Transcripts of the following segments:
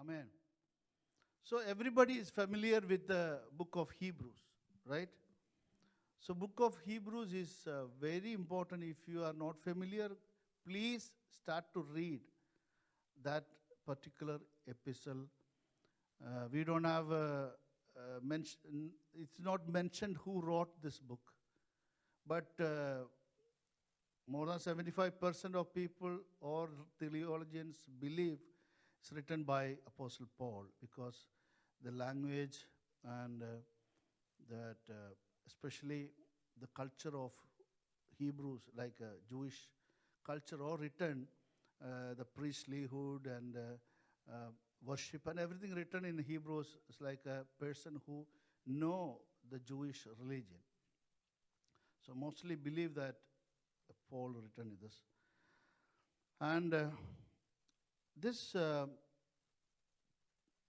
Amen. So everybody is familiar with the book of Hebrews, right? So book of Hebrews is very important. If you are not familiar, please start to read that particular epistle. We don't have mention. It's not mentioned who wrote this book, but more than 75% of people or theologians believe it's written by Apostle Paul because the language and that especially the culture of Hebrews, like Jewish culture, all written, the priestlyhood and worship and everything written in Hebrews is like a person who know the Jewish religion. So mostly believe that Paul written this. And this,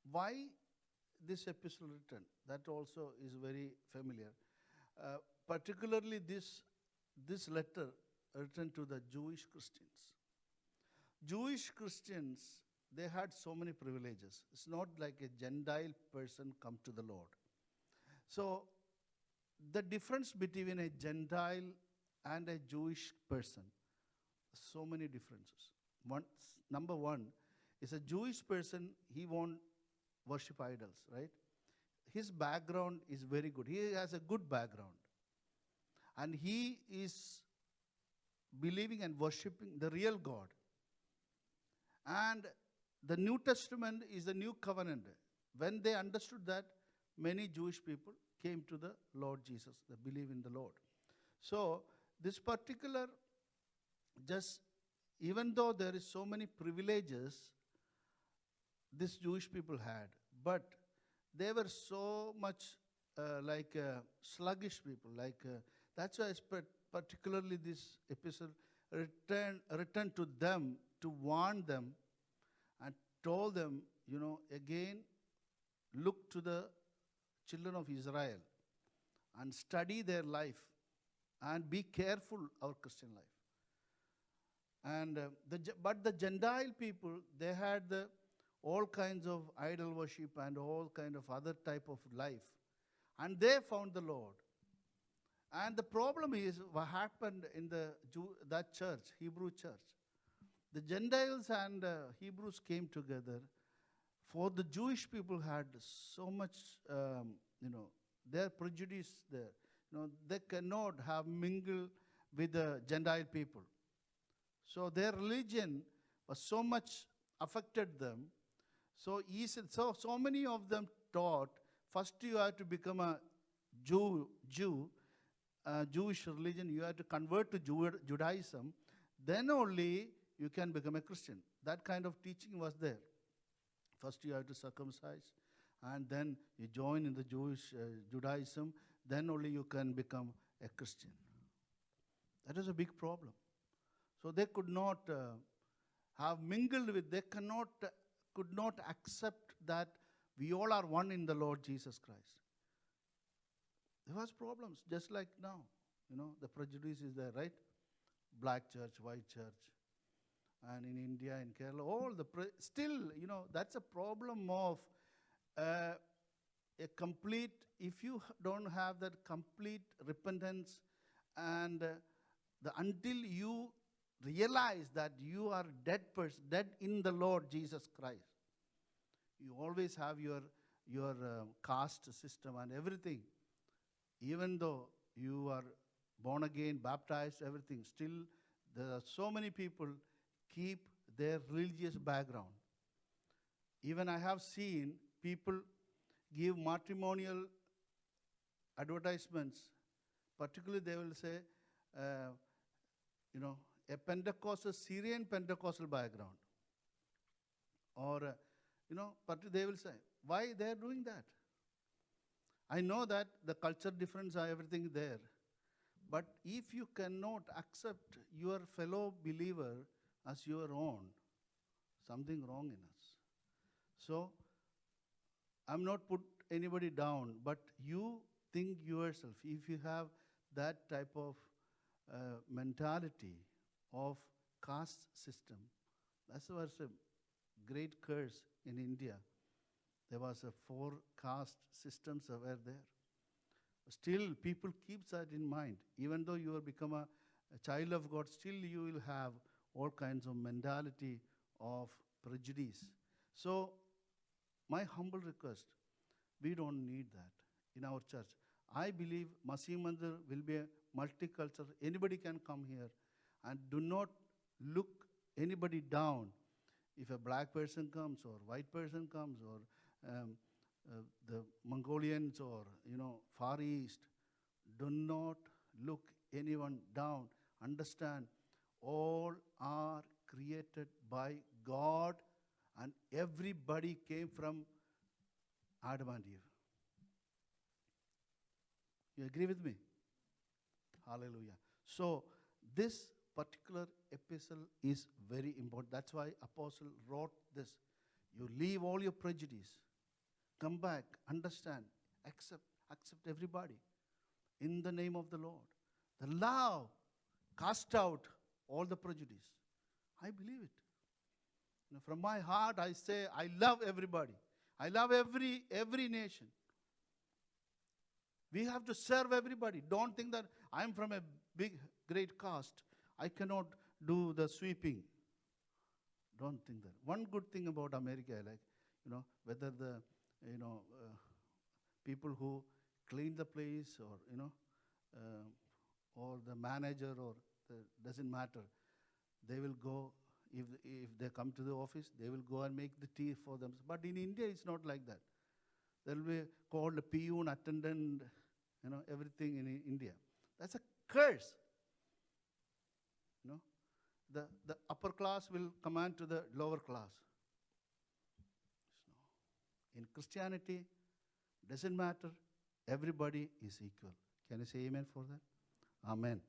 why this epistle written, that also is very familiar. Particularly this letter written to the Jewish Christians. Jewish Christians, they had so many privileges. It's not like a Gentile person come to the Lord. So the difference between a Gentile and a Jewish person, so many differences. Number one is a Jewish person, he won't worship idols, right? His background is very good. He has a good background. And he is believing and worshiping the real God. And the New Testament is the new covenant. When they understood that, many Jewish people came to the Lord Jesus. They believe in the Lord. So this particular, just even though there is so many privileges these Jewish people had, but they were so much sluggish people. That's why particularly this epistle written to them to warn them and told them, again, look to the children of Israel and study their life and be careful our Christian life. And but the Gentile people, they had all kinds of idol worship and all kind of other type of life, and they found the Lord. And the problem is what happened in that church, Hebrew church. The Gentiles and Hebrews came together. For the Jewish people had so much, their prejudice there. They cannot have mingled with the Gentile people. So their religion was so much affected them. So many of them taught, first you have to become a Jewish religion, you have to convert to Judaism, then only you can become a Christian. That kind of teaching was there. First you have to circumcise, and then you join in the Judaism, then only you can become a Christian. That is a big problem. So they could not have mingled with, they could not accept that we all are one in the Lord Jesus Christ. There was problems, just like now. The prejudice is there, right? Black church, white church. And in India, in Kerala, still, that's a problem of a complete, if you don't have that complete repentance and until you realize that you are dead in the Lord Jesus Christ, you always have your caste system and everything. Even though you are born again, baptized, everything, still there are so many people keep their religious background. Even I have seen people give matrimonial advertisements. Particularly they will say, a Pentecostal, Syrian Pentecostal background. Or, they will say, why they are doing that? I know that the culture difference are everything there. But if you cannot accept your fellow believer as your own, something wrong in us. So, I'm not put anybody down, but you think yourself, if you have that type of mentality of caste system, that's what great curse in India. There was a 4 caste systems were there. Still, people keep that in mind. Even though you have become a child of God, still you will have all kinds of mentality of prejudice. So, my humble request, we don't need that in our church. I believe Masih Mandir will be a multicultural. Anybody can come here, and do not look anybody down. If a black person comes, or white person comes, or the Mongolians, or Far East, do not look anyone down. Understand, all are created by God, and everybody came from Adam and Eve. You agree with me? Hallelujah. So this particular epistle is very important. That's why Apostle wrote this. You leave all your prejudice. Come back, understand, accept everybody in the name of the Lord. The love cast out all the prejudice. I believe it. From my heart, I say, I love everybody. I love every nation. We have to serve everybody. Don't think that I'm from a big, great caste. I cannot do the sweeping. Don't think that. One good thing about America, I like, whether the, people who clean the place, or the manager, or doesn't matter. They will go, if they come to the office, they will go and make the tea for them. But in India, it's not like that. There will be called a peon, attendant, everything in India. That's a curse. The upper class will command to the lower class. In Christianity, doesn't matter. Everybody is equal. Can you say amen for that? Amen.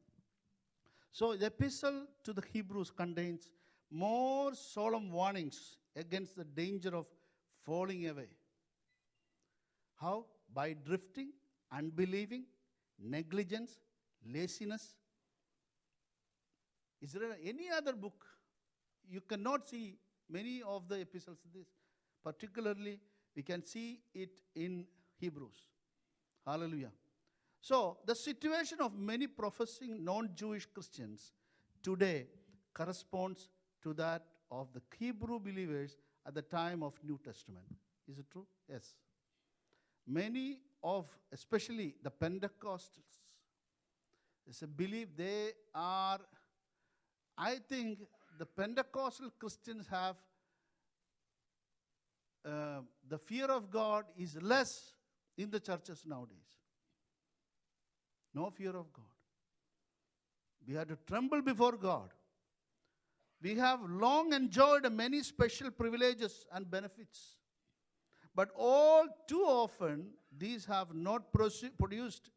So the epistle to the Hebrews contains more solemn warnings against the danger of falling away. How? By drifting, unbelieving, negligence, laziness. Is there any other book? You cannot see many of the epistles in this. Particularly, we can see it in Hebrews. Hallelujah. So, the situation of many professing non-Jewish Christians today corresponds to that of the Hebrew believers at the time of New Testament. Is it true? Yes. Many of, especially the Pentecostals, there's a belief they are, I think the Pentecostal Christians have, the fear of God is less in the churches nowadays. No fear of God. We have to tremble before God. We have long enjoyed many special privileges and benefits. But all too often, these have not produced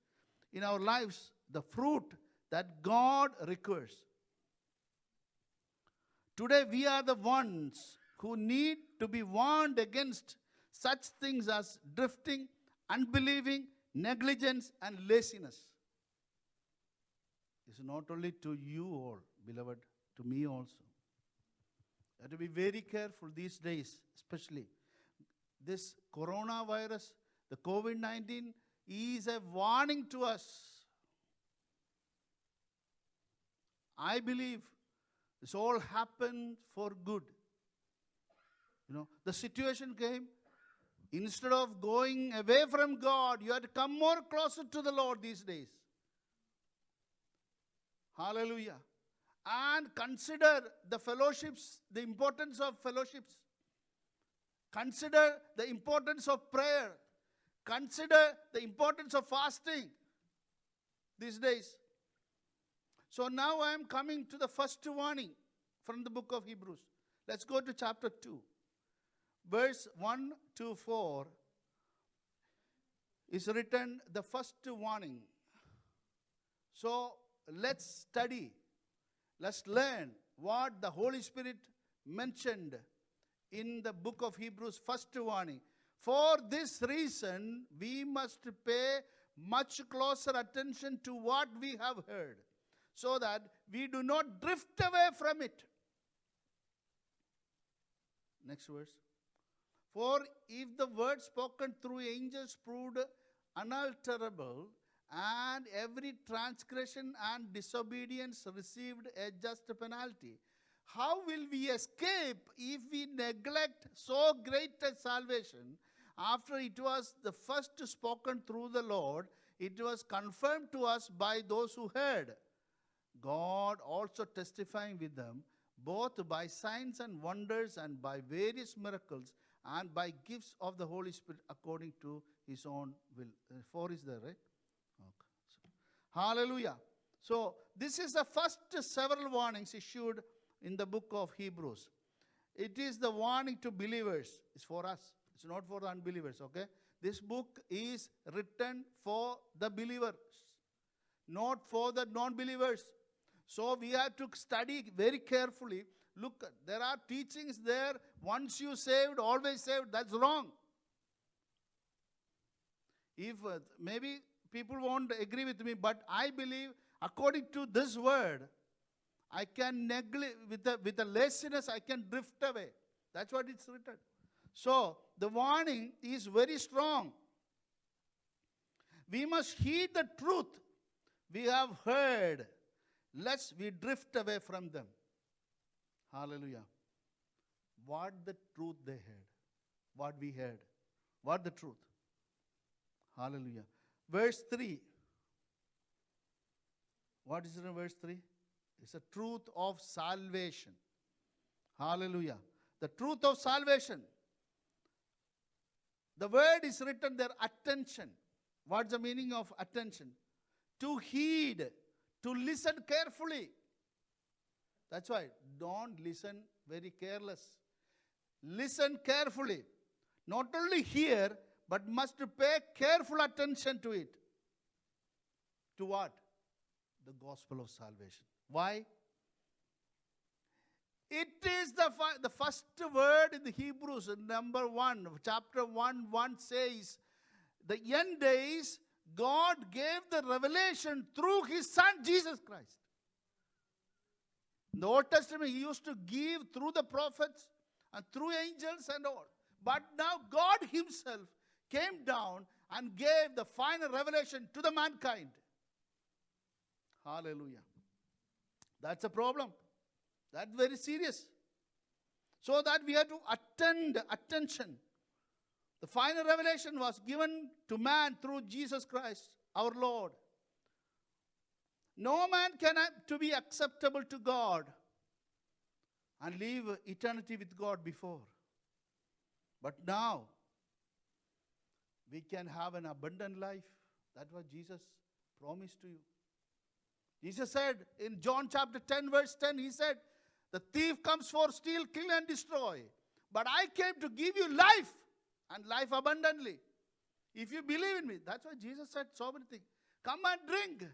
in our lives the fruit that God requires. Today, we are the ones who need to be warned against such things as drifting, unbelieving, negligence, and laziness. It's not only to you all, beloved, to me also. You have to be very careful these days, especially. This coronavirus, the COVID-19, is a warning to us. I believe this all happened for good. The situation came. Instead of going away from God, you have to come more closer to the Lord these days. Hallelujah. And consider the fellowships, the importance of fellowships. Consider the importance of prayer. Consider the importance of fasting these days. So now I am coming to the first warning from the book of Hebrews. Let's go to chapter 2. Verse 1 to 4 is written the first warning. So let's study. Let's learn what the Holy Spirit mentioned in the book of Hebrews, first warning. For this reason, we must pay much closer attention to what we have heard, so that we do not drift away from it. Next verse. For if the word spoken through angels proved unalterable, and every transgression and disobedience received a just penalty, how will we escape if we neglect so great a salvation? After it was the first spoken through the Lord, it was confirmed to us by those who heard. God also testifying with them, both by signs and wonders and by various miracles and by gifts of the Holy Spirit according to his own will. 4 is there, right? Okay. Hallelujah. So this is the first several warnings issued in the book of Hebrews. It is the warning to believers. It's for us. It's not for the unbelievers, okay? This book is written for the believers, not for the non-believers. So we have to study very carefully. Look, there are teachings there. Once you saved, always saved. That's wrong. If maybe people won't agree with me, but I believe according to this word, I can neglect, with a laziness, I can drift away. That's what it's written. So the warning is very strong. We must heed the truth we have heard, lest we drift away from them. Hallelujah. What the truth they heard, what we heard, what the truth. Hallelujah. Verse 3. What is it in verse 3? It's the truth of salvation. Hallelujah. The truth of salvation. The word is written there, attention. What's the meaning of attention? To heed, to listen carefully. That's why, don't listen very careless. Listen carefully. Not only hear, but must pay careful attention to it. To what? The gospel of salvation. Why? It is the first word in the Hebrews, number 1, chapter 1 says, the end days, God gave the revelation through his son, Jesus Christ. In the Old Testament, he used to give through the prophets and through angels and all. But now God himself came down and gave the final revelation to the mankind. Hallelujah. That's a problem. That's very serious. So that we have to attention. The final revelation was given to man through Jesus Christ, our Lord. No man can to be acceptable to God and live eternity with God before. But now, we can have an abundant life. That's what Jesus promised to you. Jesus said in John chapter 10, verse 10, he said, the thief comes for steal, kill, and destroy. But I came to give you life, and life abundantly. If you believe in me, that's why Jesus said so many things. Come and drink.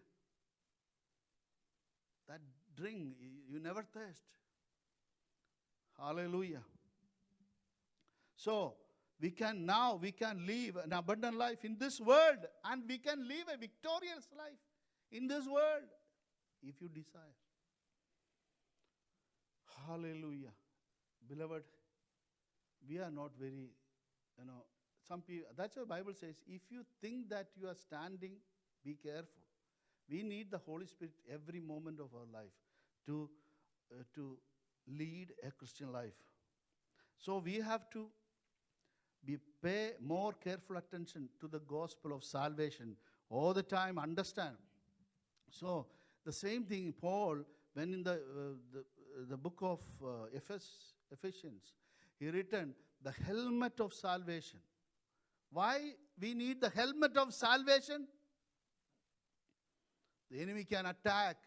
That drink, you never thirst. Hallelujah. So, we can live an abundant life in this world, and we can live a victorious life in this world, if you desire. Hallelujah. Beloved, we are not very, some people, that's what the Bible says, if you think that you are standing, be careful. We need the Holy Spirit every moment of our life to lead a Christian life. So we have to pay more careful attention to the gospel of salvation all the time, understand. So the same thing Paul, when in the book of Ephesians, he written the helmet of salvation. Why we need the helmet of salvation? The enemy can attack.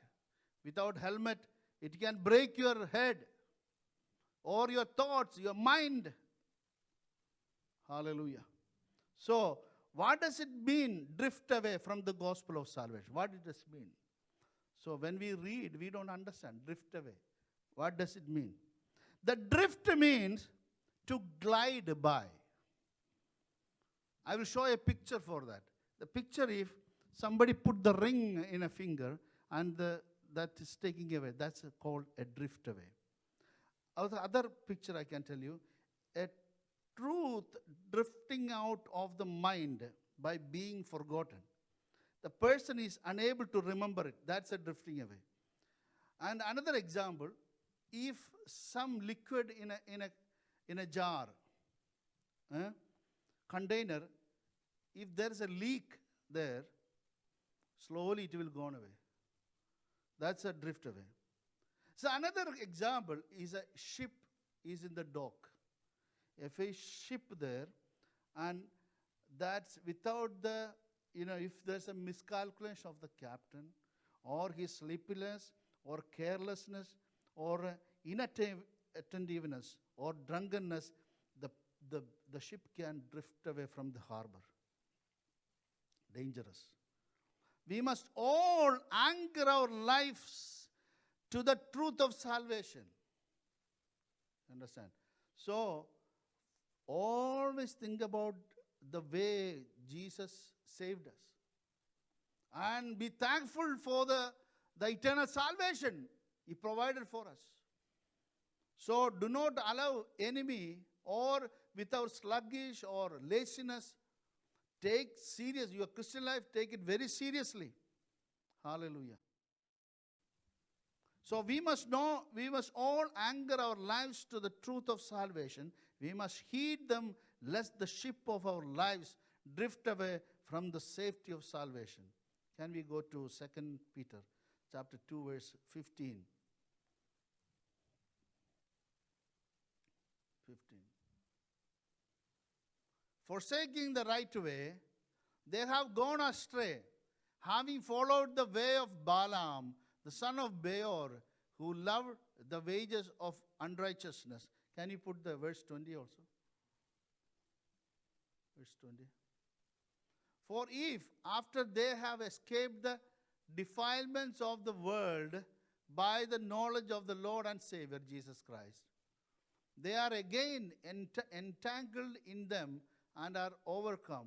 Without helmet, it can break your head or your thoughts, your mind. Hallelujah. So, what does it mean, drift away from the gospel of salvation? What does it mean? So, when we read, we don't understand. Drift away. What does it mean? The drift means to glide by. I will show a picture for that. The picture, if somebody put the ring in a finger and that is taking away, that's called a drift away. Other picture I can tell you, a truth drifting out of the mind by being forgotten. The person is unable to remember it. That's a drifting away. And another example, if some liquid in a jar, container, if there is a leak there, slowly it will go away. That's a drift away. So another example is a ship is in the dock. If a ship there, and that's without the, if there's a miscalculation of the captain, or his sleepiness, or carelessness, or inattentiveness, or drunkenness, the ship can drift away from the harbor. Dangerous. We must all anchor our lives to the truth of salvation. Understand? So, always think about the way Jesus saved us. And be thankful for the eternal salvation He provided for us. So, do not allow enemy or with our sluggish or laziness, take serious your Christian life, take it very seriously. Hallelujah. So we must all anchor our lives to the truth of salvation. We must heed them lest the ship of our lives drift away from the safety of salvation. Can we go to 2 Peter chapter 2 verse 15? 15. Forsaking the right way, they have gone astray, having followed the way of Balaam, the son of Beor, who loved the wages of unrighteousness. Can you put the verse 20 also? Verse 20. For if, after they have escaped the defilements of the world by the knowledge of the Lord and Savior Jesus Christ, they are again entangled in them and are overcome,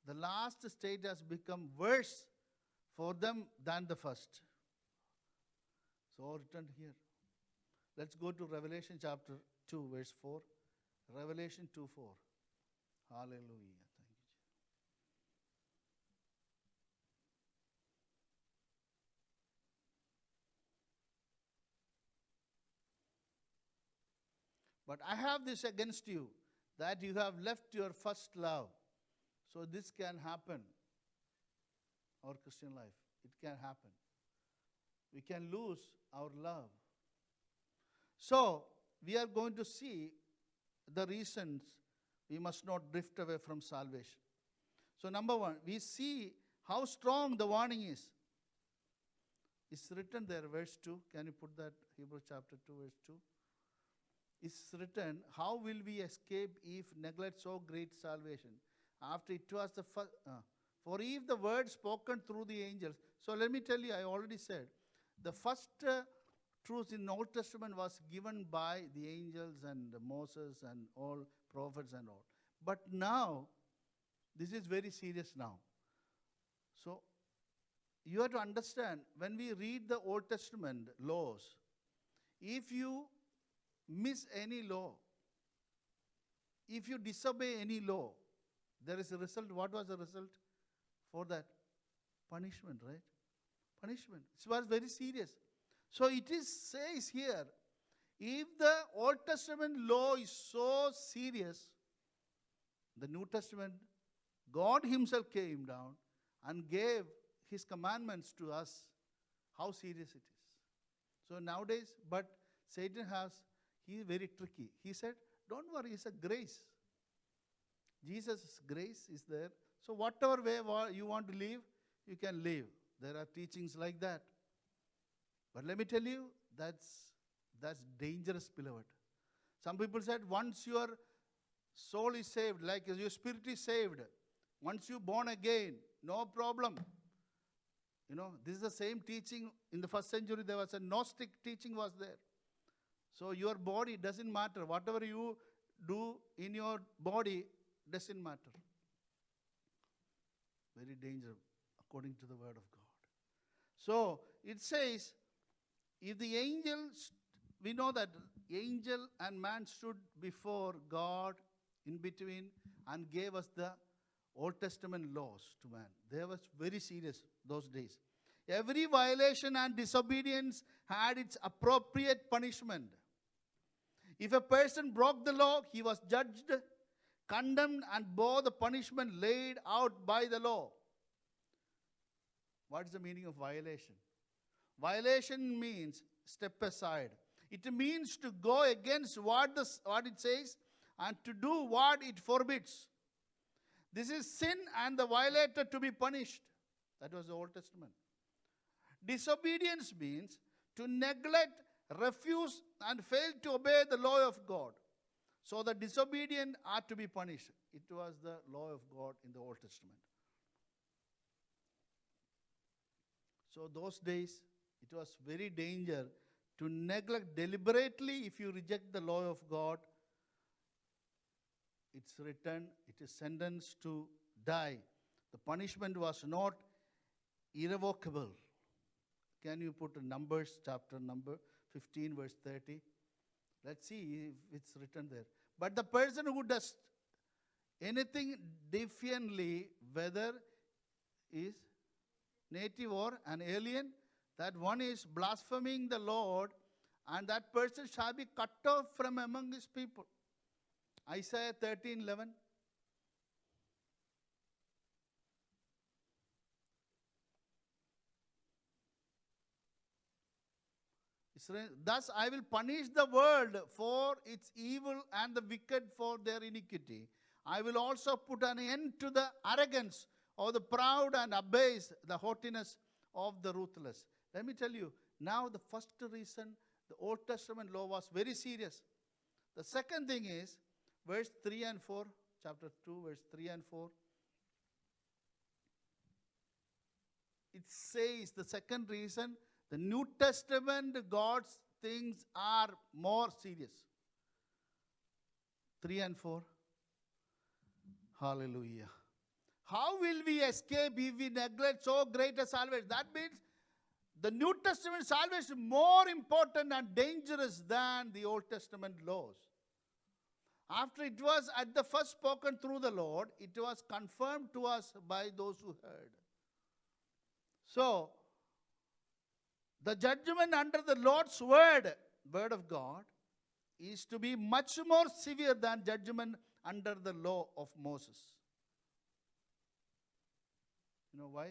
the last state has become worse for them than the first. So, return here. Let's go to Revelation chapter 2, verse 4. Revelation 2, 4. Hallelujah. Thank you, Jesus. But I have this against you, that you have left your first love. So this can happen. Our Christian life, it can happen. We can lose our love. So we are going to see the reasons we must not drift away from salvation. So number one, we see how strong the warning is. It's written there, verse 2. Can you put that, Hebrews chapter 2, verse 2? It's written, how will we escape if neglect so great salvation? After it was the first, for if the word spoken through the angels. So let me tell you, I already said, the first truth in the Old Testament was given by the angels and Moses and all prophets and all. But now, this is very serious now. So, you have to understand, when we read the Old Testament laws, if you miss any law, if you disobey any law, there is a result. What was the result for that? Punishment, right? Punishment. It was very serious. So it says here, if the Old Testament law is so serious, the New Testament, God Himself came down and gave His commandments to us, how serious it is. So nowadays, but Satan he is very tricky. He said, don't worry, it's a grace. Jesus' grace is there. So whatever way you want to live, you can live. There are teachings like that. But let me tell you, that's dangerous, beloved. Some people said, once your soul is saved, like your spirit is saved, once you're born again, no problem. This is the same teaching in the first century. There was a Gnostic teaching was there. So your body doesn't matter. Whatever you do in your body doesn't matter. Very dangerous according to the word of God. So it says, if the angels we know that angel and man stood before God in between and gave us the Old Testament laws to man. They was very serious those days. Every violation and disobedience had its appropriate punishment. If a person broke the law, he was judged, condemned, and bore the punishment laid out by the law. What is the meaning of violation? Violation means step aside. It means to go against what it says and to do what it forbids. This is sin and the violator to be punished. That was the Old Testament. Disobedience means to neglect, refuse, and fail to obey the law of God. So the disobedient are to be punished. It was the law of God in the Old Testament. So those days, it was very danger to neglect deliberately. If you reject the law of God, it's written, it is sentenced to die. The punishment was not irrevocable. Can you put Numbers chapter number 15 verse 30? Let's see if it's written there. But the person who does anything defiantly, whether is native or an alien, that one is blaspheming the Lord, and that person shall be cut off from among his people. Isaiah 13:11. Thus I will punish the world for its evil and the wicked for their iniquity. I will also put an end to the arrogance of the proud and abase the haughtiness of the ruthless. Let me tell you, now the first reason the Old Testament law was very serious. The second thing is, verse 3 and 4, chapter 2, verse 3 and 4. It says, the second reason, the New Testament, God's things are more serious. 3 and 4. Hallelujah. How will we escape if we neglect so great a salvation? That means the New Testament salvation is more important and dangerous than the Old Testament laws. After it was at the first spoken through the Lord, it was confirmed to us by those who heard. So, the judgment under the Lord's word of God, is to be much more severe than judgment under the law of Moses. You know why?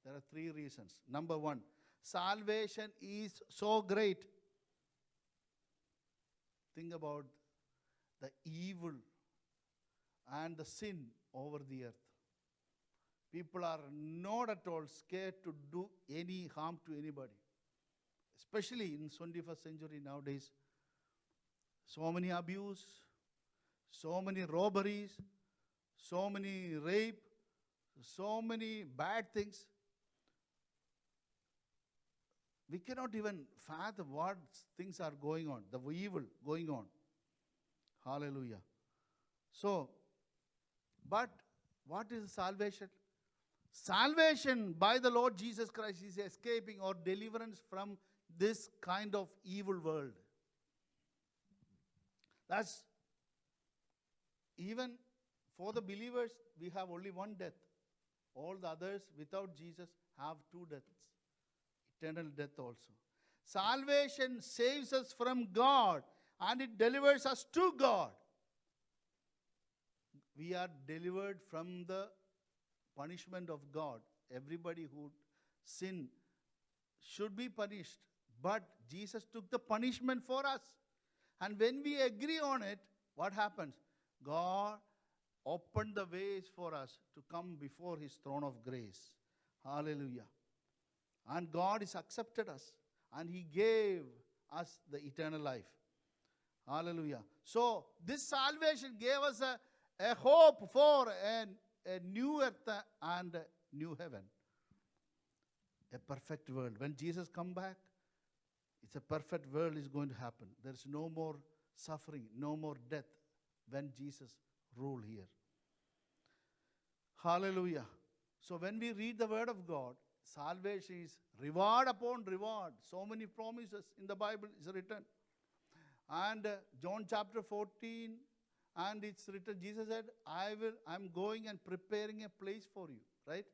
There are 3 reasons. Number 1, salvation is so great. Think about the evil and the sin over the earth. People are not at all scared to do any harm to anybody. Especially in 21st century nowadays. So many abuse, so many robberies, so many rape, so many bad things. We cannot even fathom what things are going on, the evil going on. Hallelujah. So, but what is salvation? Salvation by the Lord Jesus Christ is escaping or deliverance from this kind of evil world. That's even for the believers, we have only one death. All the others without Jesus have 2 deaths. Eternal death also. Salvation saves us from God and it delivers us to God. We are delivered from the punishment of God. Everybody who sin should be punished. But Jesus took the punishment for us. And when we agree on it, what happens? God opened the ways for us to come before his throne of grace. Hallelujah. And God has accepted us. And he gave us the eternal life. Hallelujah. So this salvation gave us a hope for a new earth and a new heaven. A perfect world. When Jesus comes back, it's a perfect world is going to happen. There's no more suffering, no more death when Jesus rule here. Hallelujah. So when we read the word of God, salvation is reward upon reward. So many promises in the Bible is written. And John chapter 14, and it's written, Jesus said, I'm going and preparing a place for you, right?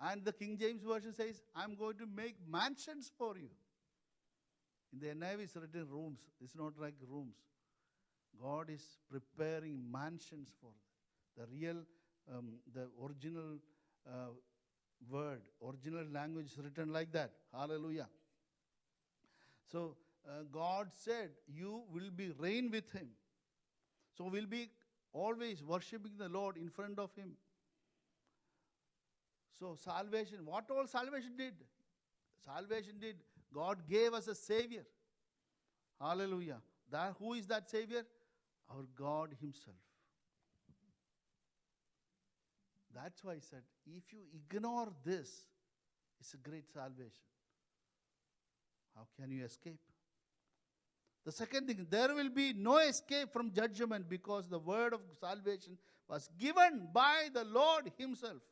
And the King James Version says, I'm going to make mansions for you. In the NIV it's written rooms. It's not like rooms. God is preparing mansions for them. The real, the original word, original language is written like that. Hallelujah. So God said, you will be reign with him. So we'll be always worshiping the Lord in front of him. So salvation, what all salvation did? Salvation did, God gave us a Savior. Hallelujah. Who is that Savior? Our God himself. That's why I said, if you ignore this, it's a great salvation. How can you escape? The second thing, there will be no escape from judgment because the word of salvation was given by the Lord himself.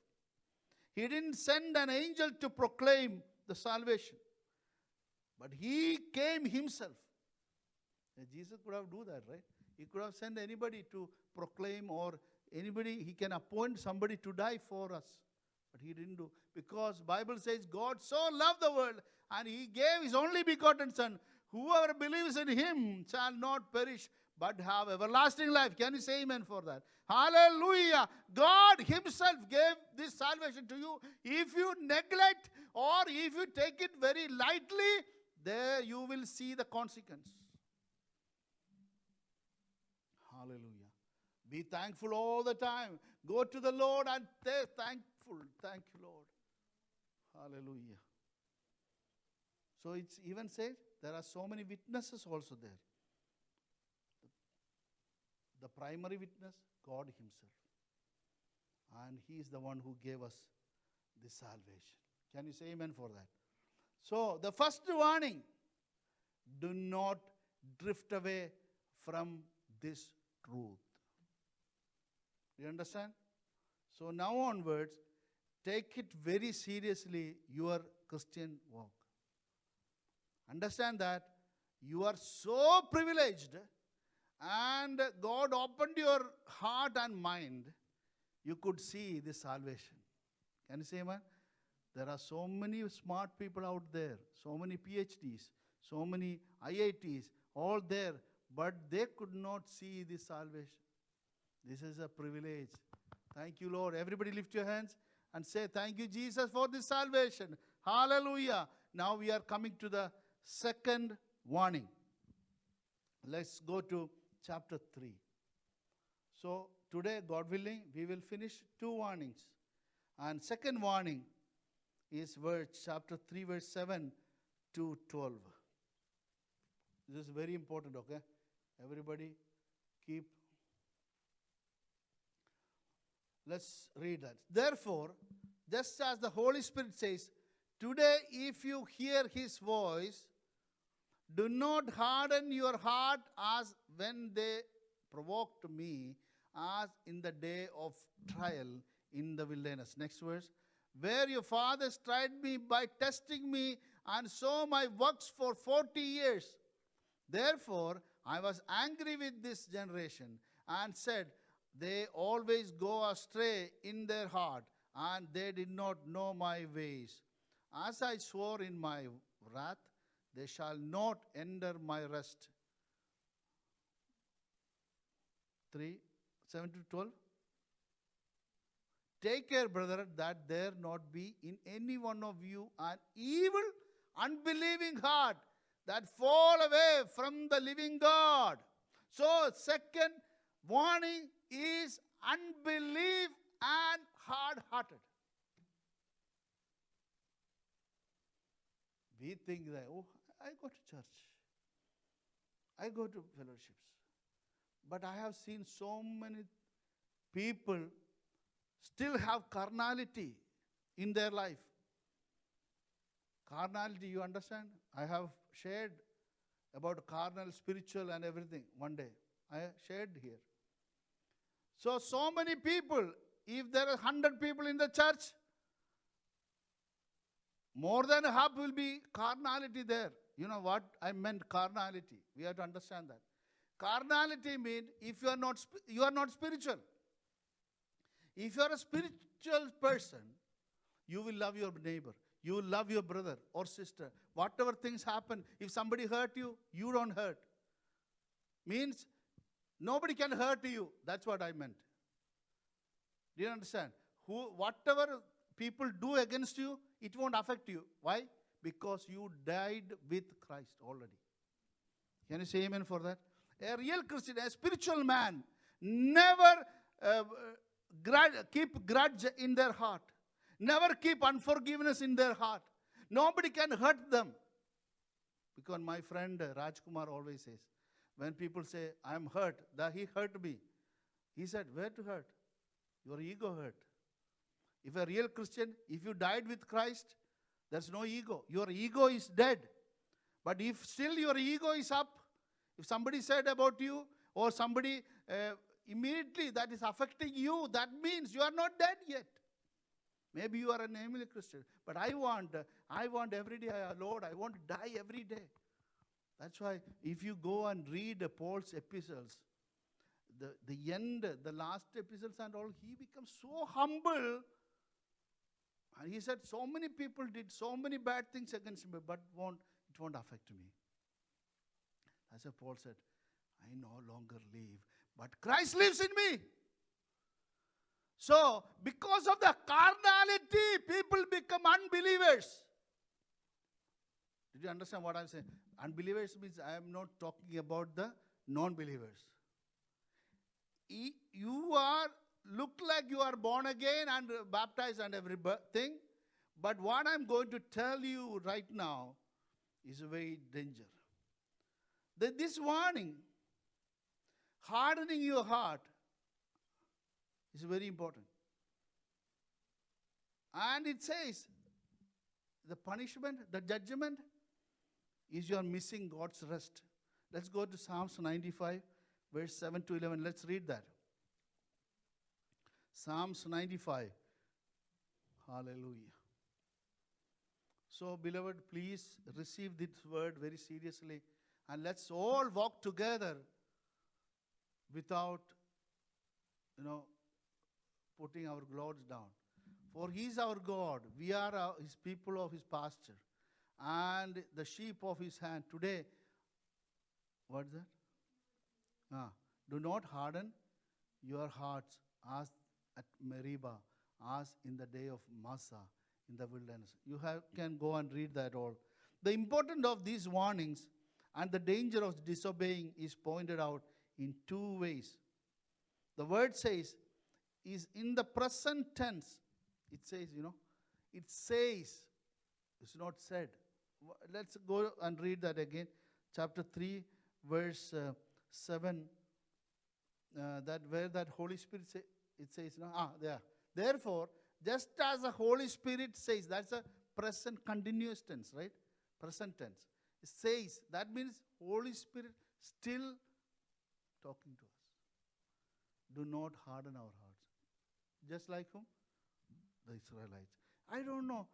He didn't send an angel to proclaim the salvation, but he came himself. Jesus could have do that, right? He could have sent anybody to proclaim, or anybody, he can appoint somebody to die for us. But he didn't do. Because Bible says God so loved the world and he gave his only begotten Son. Whoever believes in him shall not perish but have everlasting life. Can you say amen for that? Hallelujah. God himself gave this salvation to you. If you neglect or if you take it very lightly, there you will see the consequence. Hallelujah. Be thankful all the time. Go to the Lord and stay thankful. Thank you, Lord. Hallelujah. So it's even said there are so many witnesses also there. The primary witness, God himself. And he is the one who gave us this salvation. Can you say amen for that? So the first warning, do not drift away from this truth. You understand? So now onwards, take it very seriously, your Christian walk. Understand that you are so privileged and God opened your heart and mind. You could see this salvation. Can you say amen? There are so many smart people out there, so many PhDs, so many IITs, all there, but they could not see this salvation. This is a privilege. Thank you, Lord. Everybody lift your hands and say, thank you, Jesus, for this salvation. Hallelujah. Now we are coming to the second warning. Let's go to chapter 3. So today, God willing, we will finish 2 warnings. And second warning is chapter 3, verse 7 to 12. This is very important, okay? Everybody keep. Let's read that. Therefore, just as the Holy Spirit says, today if you hear his voice, do not harden your heart as when they provoked me, as in the day of trial in the wilderness. Next verse. Where your fathers tried me by testing me and saw my works for 40 years. Therefore, I was angry with this generation and said, they always go astray in their heart, and they did not know my ways. As I swore in my wrath, they shall not enter my rest. 3, 7 to 12. Take care, brother, that there not be in any one of you an evil, unbelieving heart that fall away from the living God. So, second warning is unbelief and hard-hearted. We think that, oh, I go to church. I go to fellowships. But I have seen so many people still have carnality in their life. Carnality, you understand? I have shared about carnal, spiritual and everything one day. I shared here. So many people, if there are 100 people in the church, more than half will be carnality there. You know what I meant carnality. We have to understand that. Carnality means if you are not spiritual. If you are a spiritual person, you will love your neighbor. You will love your brother or sister. Whatever things happen, if somebody hurt you, you don't hurt. Means nobody can hurt you. That's what I meant. Do you understand? Whatever people do against you, it won't affect you. Why? Because you died with Christ already. Can you say amen for that? A real Christian, a spiritual man, never keep grudge in their heart. Never keep unforgiveness in their heart. Nobody can hurt them. Because my friend Rajkumar always says, when people say, I am hurt, that he hurt me. He said, where to hurt? Your ego hurt. If a real Christian, if you died with Christ, there's no ego. Your ego is dead. But if still your ego is up, if somebody said about you, or somebody immediately that is affecting you, that means you are not dead yet. Maybe you are a namely Christian. But I want every day, Lord, I want to die every day. That's why if you go and read Paul's epistles, the end, the last epistles and all, he becomes so humble. And he said, so many people did so many bad things against me, but it won't affect me. That's why Paul said, I no longer live, but Christ lives in me. So, because of the carnality, people become unbelievers. Did you understand what I'm saying? Unbelievers means I am not talking about the non-believers. You look like you are born again and baptized and everything. But what I'm going to tell you right now is a very danger. This warning, hardening your heart, is very important. And it says, the punishment, the judgment, is you are missing God's rest. Let's go to Psalms 95, verse 7 to 11. Let's read that. Psalms 95. Hallelujah. So, beloved, please receive this word very seriously. And let's all walk together without, putting our clothes down. For he is our God. We are his people of his pasture. And the sheep of his hand. Today, what's that? Do not harden your hearts as at Meribah, as in the day of Massah in the wilderness. You can go and read that all. The importance of these warnings and the danger of disobeying is pointed out in two ways. The word says, is in the present tense. It says, it says, it's not said. Let's go and read that again. Chapter 3, verse 7. Where that Holy Spirit it says, there. Therefore, just as the Holy Spirit says, that's a present continuous tense, right? Present tense. It says, that means Holy Spirit still talking to us. Do not harden our hearts. Just like whom? The Israelites. I don't know.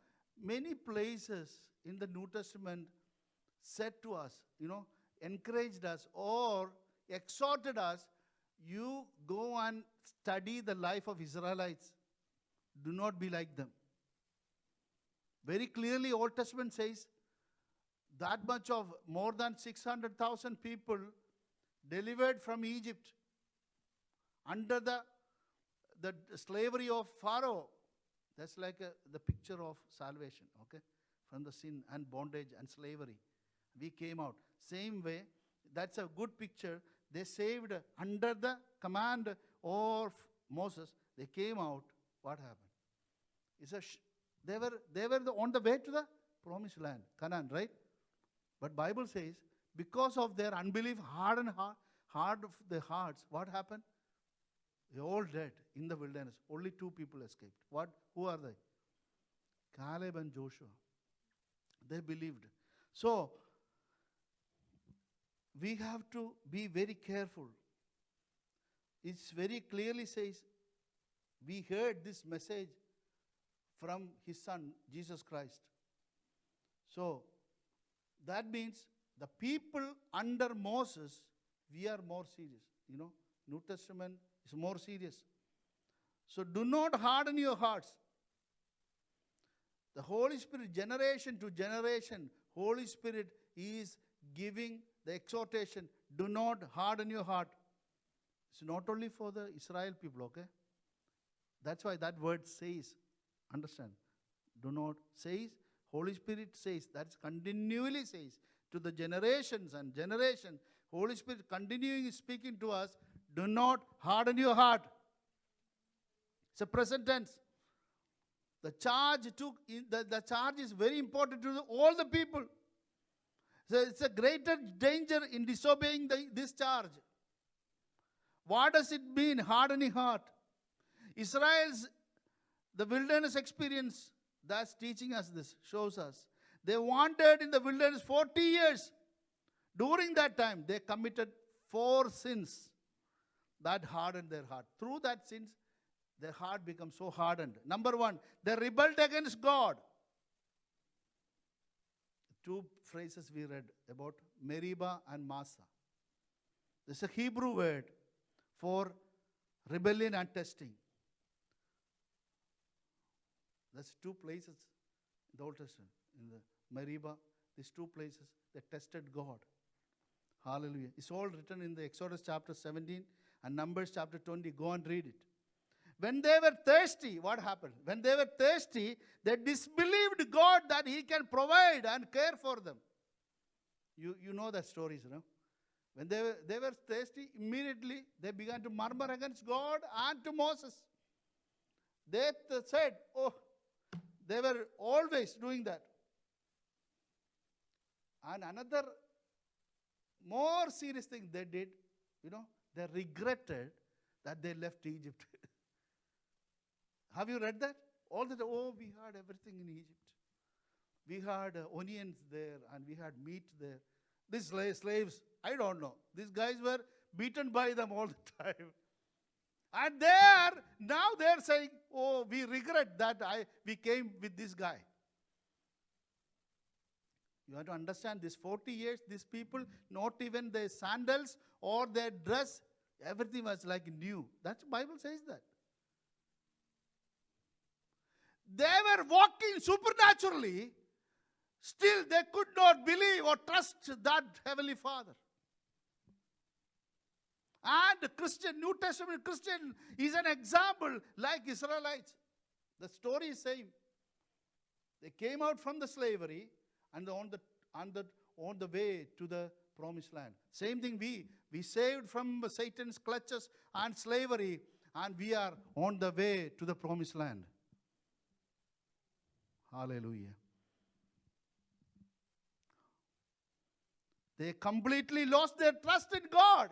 Many places in the New Testament said to us, encouraged us or exhorted us, you go and study the life of Israelites. Do not be like them. Very clearly, Old Testament says that much of more than 600,000 people delivered from Egypt under the slavery of Pharaoh. That's like the picture of salvation, okay? From the sin and bondage and slavery. We came out. Same way, that's a good picture. They saved under the command of Moses. They came out. What happened? They were on the way to the promised land, Canaan, right? But Bible says, because of their unbelief, hard of the hearts, what happened? They all dead in the wilderness. Only 2 people escaped. Who are they? Caleb and Joshua. They believed. So, we have to be very careful. It very clearly says, we heard this message from his son, Jesus Christ. So, That means the people under Moses, we are more serious. New Testament is more serious. So do not harden your hearts. The Holy Spirit, generation to generation, Holy Spirit is giving the exhortation, do not harden your heart. It's not only for the Israel people, okay? That's why that word says, understand, do not says, Holy Spirit says, that's continually says to the generations and generation, Holy Spirit continuing speaking to us, do not harden your heart. It's a present tense. The charge is very important to all the people. So it's a greater danger in disobeying this charge. What does it mean, hardening heart? Israel's, the wilderness experience, that's teaching us this, shows us. They wandered in the wilderness 40 years. During that time, they committed 4 sins that hardened their heart. Through that sins, their heart becomes so hardened. Number 1, they rebelled against God. 2 phrases we read about Meribah and Massa. This is a Hebrew word for rebellion and testing. That's 2 places in the Old Testament. In the Meribah, these 2 places, they tested God. Hallelujah. It's all written in the Exodus chapter 17 and Numbers chapter 20. Go and read it. When they were thirsty, what happened? When they were thirsty, they disbelieved God that He can provide and care for them. You know that stories, you know. When they were thirsty, immediately they began to murmur against God and to Moses. They said, oh, they were always doing that. And another more serious thing they did, they regretted that they left Egypt. Have you read that? All that, we had everything in Egypt. We had onions there and we had meat there. These slaves, I don't know. These guys were beaten by them all the time. And now they're saying, we regret that we came with this guy. You have to understand this 40 years, these people, not even their sandals or their dress, everything was like new. That's Bible says that. They were walking supernaturally, still they could not believe or trust that Heavenly Father. And New Testament Christian is an example like Israelites. The story is same. They came out from the slavery and on the way to the promised land. Same thing we saved from Satan's clutches and slavery, and we are on the way to the promised land. Hallelujah. They completely lost their trust in God.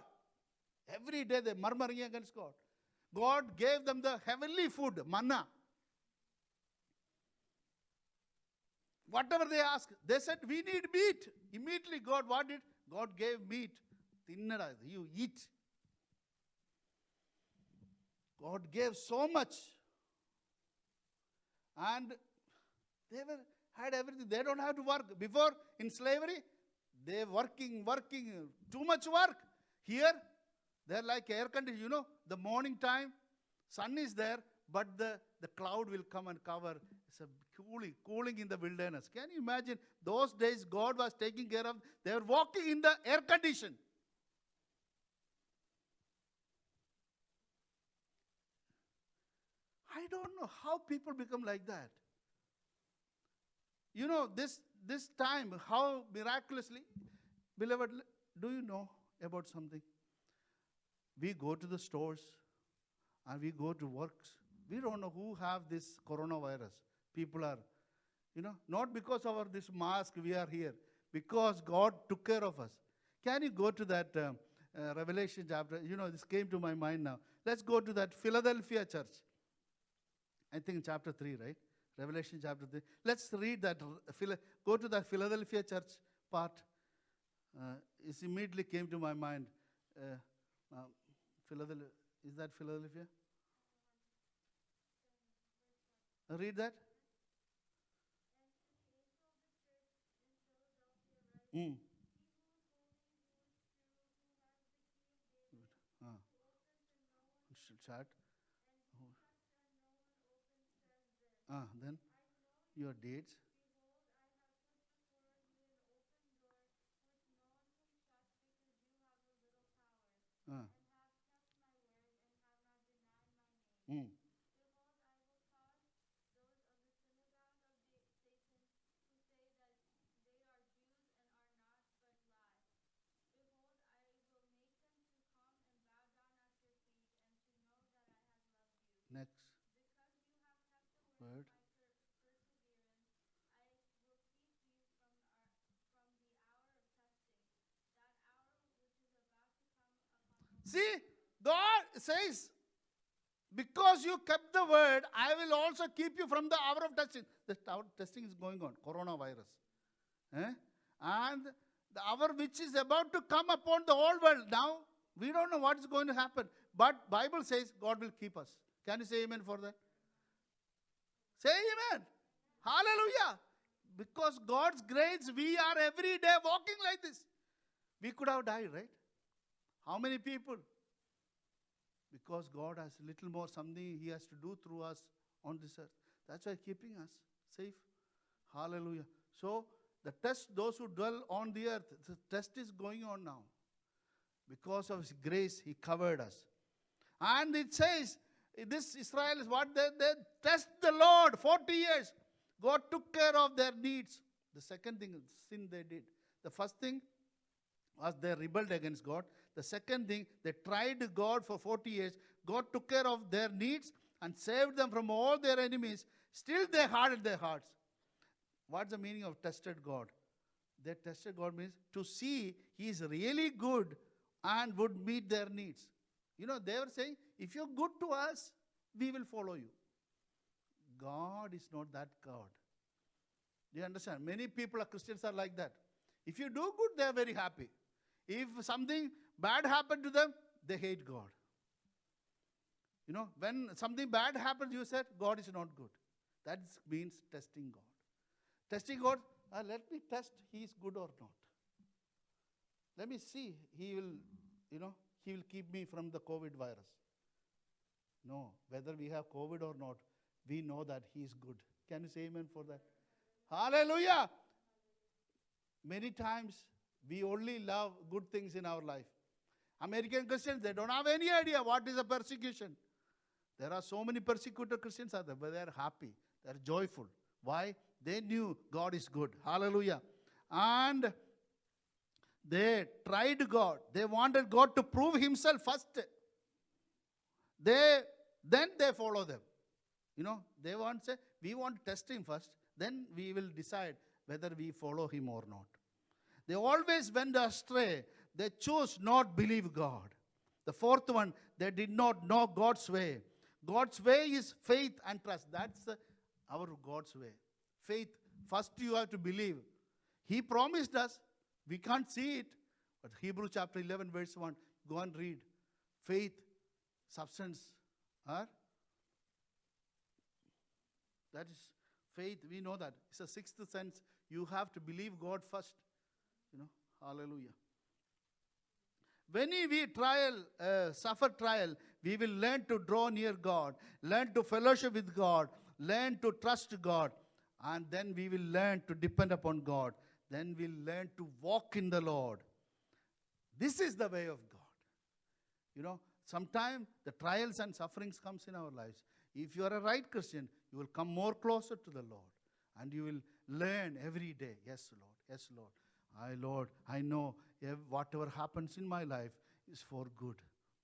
Every day they're murmuring against God. God gave them the heavenly food, manna. Whatever they asked, they said, we need meat. Immediately God wanted, God gave meat. You eat. God gave so much. And they had everything. They don't have to work. Before, in slavery, they're working, too much work. Here, they're like air conditioning. The morning time, sun is there, but the cloud will come and cover. It's a cooling in the wilderness. Can you imagine? Those days, God was taking care of. They were walking in the air condition. I don't know how people become like that. This time, how miraculously, beloved, do you know about something? We go to the stores and we go to works. We don't know who have this coronavirus. People are, not because of this mask we are here, because God took care of us. Can you go to that Revelation chapter? This came to my mind now. Let's go to that Philadelphia church. I think chapter 3, right? Revelation chapter 3. Let's read that. Go to the Philadelphia church part. It immediately came to my mind. Philadelphia. Is that Philadelphia? Read that. Mm. Ah. Chat. Then your dates. Ah. Mm. Next word. See, God says, because you kept the word, I will also keep you from the hour of testing. The hour testing is going on, coronavirus. Eh? And the hour which is about to come upon the whole world. Now, we don't know what is going to happen. But Bible says God will keep us. Can you say amen for that? Say amen. Hallelujah. Because God's grace, we are every day walking like this. We could have died, right? How many people? Because God has a little more something He has to do through us on this earth. That's why keeping us safe. Hallelujah. So, the test, those who dwell on the earth, the test is going on now. Because of His grace, He covered us. And it says, this Israel is what they test the Lord 40 years. God took care of their needs. The second thing, sin they did. The first thing was they rebelled against God. The second thing, they tried God for 40 years. God took care of their needs and saved them from all their enemies. Still they hardened their hearts. What's the meaning of tested God? They tested God means to see He is really good and would meet their needs. You know, they were saying, if you're good to us, we will follow you. God is not that God. Do you understand? Many people, Christians, are like that. If you do good, they are very happy. If something bad happened to them, they hate God. You know, when something bad happens, you said, God is not good. That means testing God. Testing God, let me test He is good or not. Let me see, He will keep me from the COVID virus. No, whether we have COVID or not, we know that He is good. Can you say amen for that? Hallelujah. Many times, we only love good things in our life. American Christians, they don't have any idea what is a persecution. There are so many persecuted Christians out there, but they are happy. They are joyful. Why? They knew God is good. Hallelujah. And they tried God. They wanted God to prove Himself first. Then they follow them. You know, they want to say, we want to test Him first. Then we will decide whether we follow Him or not. They always went astray. They chose not believe God. The fourth one, they did not know God's way. God's way is faith and trust. That's our God's way. Faith, first you have to believe. He promised us. We can't see it. But Hebrews chapter 11 verse 1, go and read. Faith, substance, that is faith. We know that. It's a sixth sense. You have to believe God first. You know, hallelujah. When we suffer trial, we will learn to draw near God, learn to fellowship with God, learn to trust God, and then we will learn to depend upon God. Then we'll learn to walk in the Lord. This is the way of God. You know, sometimes the trials and sufferings comes in our lives. If you are a right Christian, you will come more closer to the Lord. And you will learn every day. Yes, Lord. Yes, Lord. Lord, I know whatever happens in my life is for good.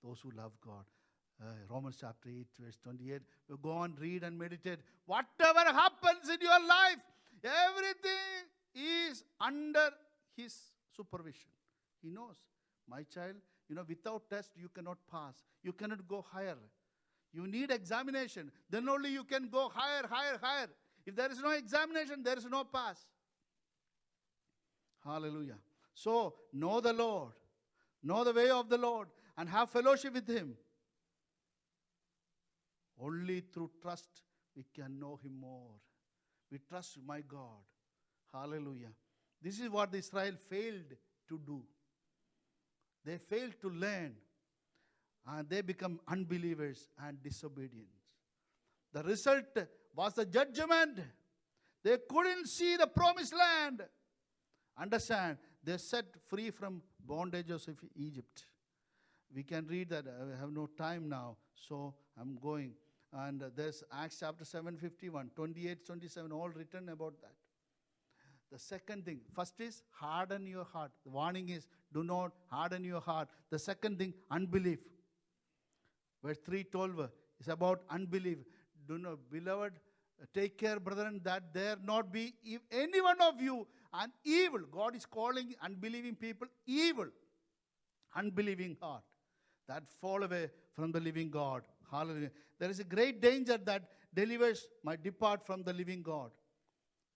Those who love God. Romans chapter 8, verse 28. You go and read and meditate. Whatever happens in your life, everything is under His supervision. He knows. My child, you know, without test, you cannot pass. You cannot go higher. You need examination. Then only you can go higher, higher, higher. If there is no examination, there is no pass. Hallelujah. So, know the Lord. Know the way of the Lord. And have fellowship with Him. Only through trust we can know Him more. We trust my God. Hallelujah. This is what Israel failed to do. They failed to learn, and they become unbelievers and disobedient. The result was the judgment. They couldn't see the promised land. Understand, they're set free from bondages of Egypt. We can read that. I have no time now, so I'm going. And there's Acts chapter 7, 51, 28, 27, all written about that. The second thing, first is harden your heart. The warning is, do not harden your heart. The second thing, unbelief. Verse 3:12 is about unbelief. Do not, beloved, take care, brethren, that there not be any one of you an evil. God is calling unbelieving people evil. Unbelieving heart that fall away from the living God. Hallelujah. There is a great danger that believers might depart from the living God.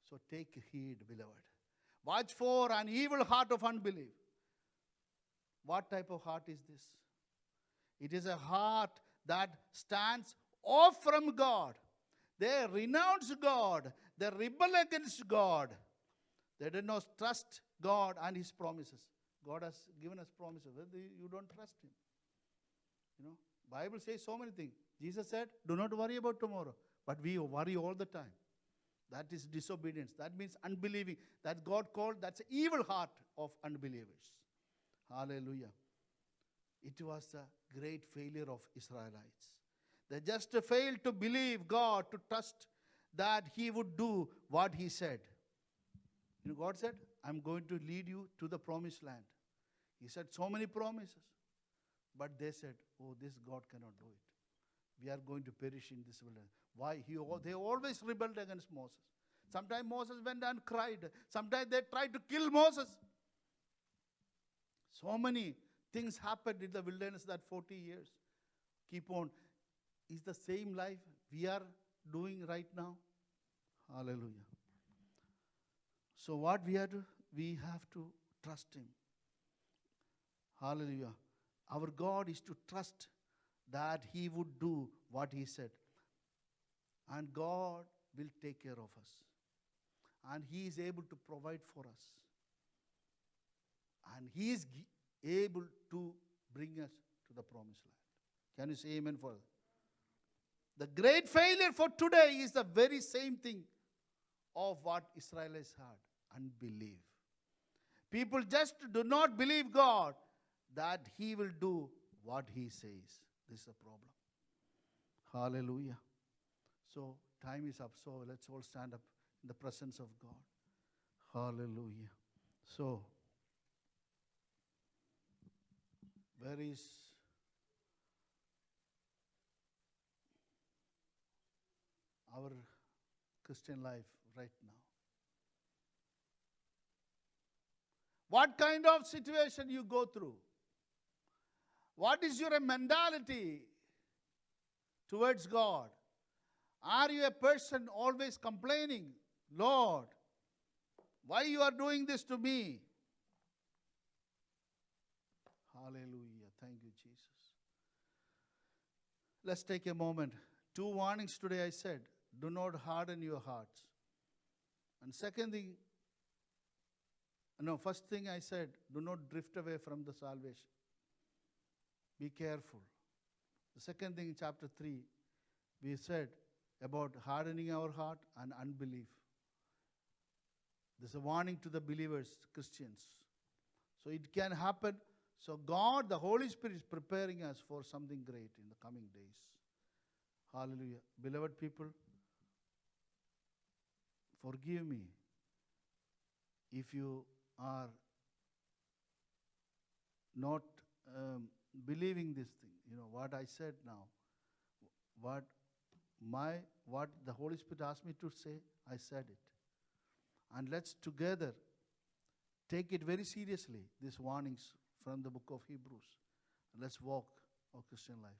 So take heed, beloved. Watch for an evil heart of unbelief. What type of heart is this? It is a heart that stands off from God. They renounce God. They rebel against God. They do not trust God and His promises. God has given us promises. You don't trust Him. Bible says so many things. Jesus said, do not worry about tomorrow. But we worry all the time. That is disobedience. That means unbelieving. That God called, that's an evil heart of unbelievers. Hallelujah. It was the great failure of Israelites. They just failed to believe God, to trust that He would do what He said. God said, I'm going to lead you to the promised land. He said so many promises. But they said, oh, this God cannot do it. We are going to perish in this wilderness. Why? They always rebelled against Moses. Sometimes Moses went and cried. Sometimes they tried to kill Moses. So many things happened in the wilderness that 40 years. Keep on. Is the same life we are doing right now? Hallelujah. So what we have to trust Him. Hallelujah. Our God is to trust that He would do what He said. And God will take care of us. And He is able to provide for us. And He is able to bring us to the promised land. Can you say amen for that? The great failure for today is the very same thing of what Israel has had. Unbelief. People just do not believe God that He will do what He says. This is a problem. Hallelujah. So time is up. So let's all stand up in the presence of God. Hallelujah. So where is our Christian life right now? What kind of situation you go through? What is your mentality towards God? Are you a person always complaining, Lord, why you are doing this to me? Hallelujah. Thank you, Jesus. Let's take a moment. 2 warnings today I said. Do not harden your hearts. And first thing I said, do not drift away from the salvation. Be careful. The second thing in chapter 3, we said about hardening our heart and unbelief. There's a warning to the believers, Christians. So it can happen. So God, the Holy Spirit, is preparing us for something great in the coming days. Hallelujah. Beloved people, forgive me if you are not believing this thing. What I said now, what the Holy Spirit asked me to say, I said it. And let's together take it very seriously, these warnings from the book of Hebrews. Let's walk our Christian life.